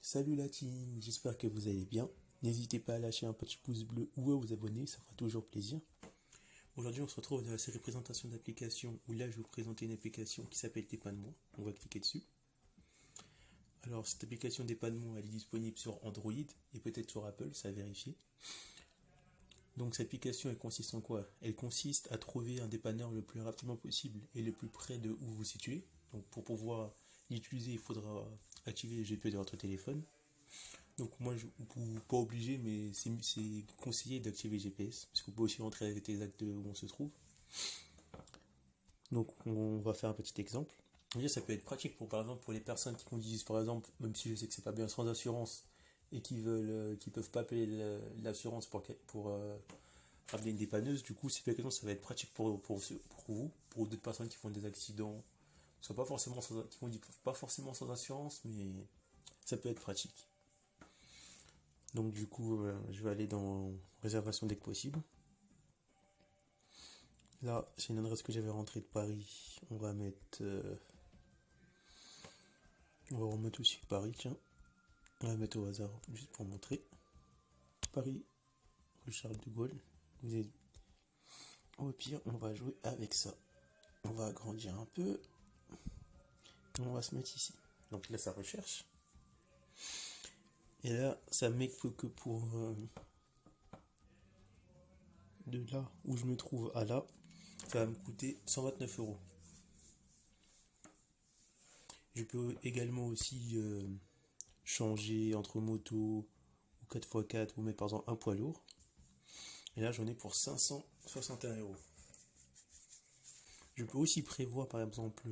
Salut la team, j'espère que vous allez bien. N'hésitez pas à lâcher un petit pouce bleu ou à vous abonner, ça fera toujours plaisir. Aujourd'hui, on se retrouve dans la série présentation d'applications où là, je vais vous présenter une application qui s'appelle Dépannement. On va cliquer dessus. Alors, cette application Dépannement, elle est disponible sur Android et peut-être sur Apple, ça a vérifié. Donc, cette application, elle consiste en quoi? Elle consiste à trouver un dépanneur le plus rapidement possible et le plus près de où vous vous situez. Donc, pour pouvoir l'utiliser, il faudra activer le GPS de votre téléphone. Donc moi, pas obligé, mais c'est conseillé d'activer le GPS, parce qu'on peut aussi rentrer avec les actes où on se trouve. Donc on va faire un petit exemple. Déjà, ça peut être pratique pour, par exemple, pour les personnes qui conduisent, par exemple, même si je sais que c'est pas bien, sans assurance, et qui peuvent pas payer l'assurance pour ramener une dépanneuse. Du coup, cette application, ça va être pratique pour vous, pour d'autres personnes qui font des accidents, qui conduisent pas forcément sans assurance, mais ça peut être pratique. Donc du coup, je vais aller dans réservation dès que possible. Là, c'est une adresse que j'avais rentrée de Paris. On va remettre aussi Paris, tiens. On va mettre au hasard, juste pour montrer. Paris, rue Charles de Gaulle. Au pire, on va jouer avec ça. On va agrandir un peu. On va se mettre ici. Donc là, ça recherche. Et là, ça met que pour de là où je me trouve à là, ça va me coûter 129 euros. Je peux également aussi changer entre moto ou 4x4 ou mettre par exemple un poids lourd. Et là, j'en ai pour 561 euros. Je peux aussi prévoir par exemple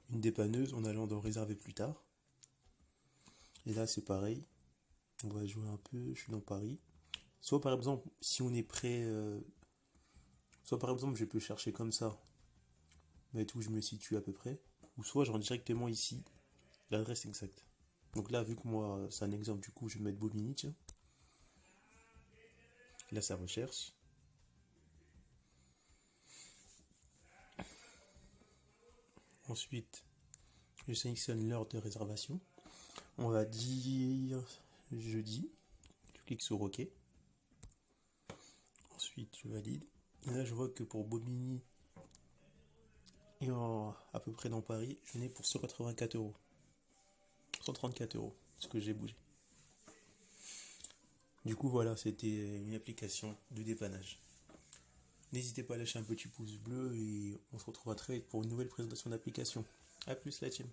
une dépanneuse en allant dans réserver plus tard. Et là, c'est pareil. On va jouer un peu. Je suis dans Paris. Soit par exemple, si on est prêt, soit par exemple, je peux chercher comme ça, mettre où je me situe à peu près. Ou soit je rentre directement ici, l'adresse exacte. Donc là, vu que moi, c'est un exemple, du coup, je vais mettre Bobigny, tiens. Là, ça recherche. Ensuite, je sélectionne l'heure de réservation. On va dire jeudi. Je clique sur OK. Ensuite, je valide. Et là, je vois que pour Bobigny et à peu près dans Paris, je n'ai pour 184 euros. 134 euros, ce que j'ai bougé. Du coup, voilà, c'était une application de dépannage. N'hésitez pas à lâcher un petit pouce bleu et on se retrouvera très vite pour une nouvelle présentation d'application. A plus la team.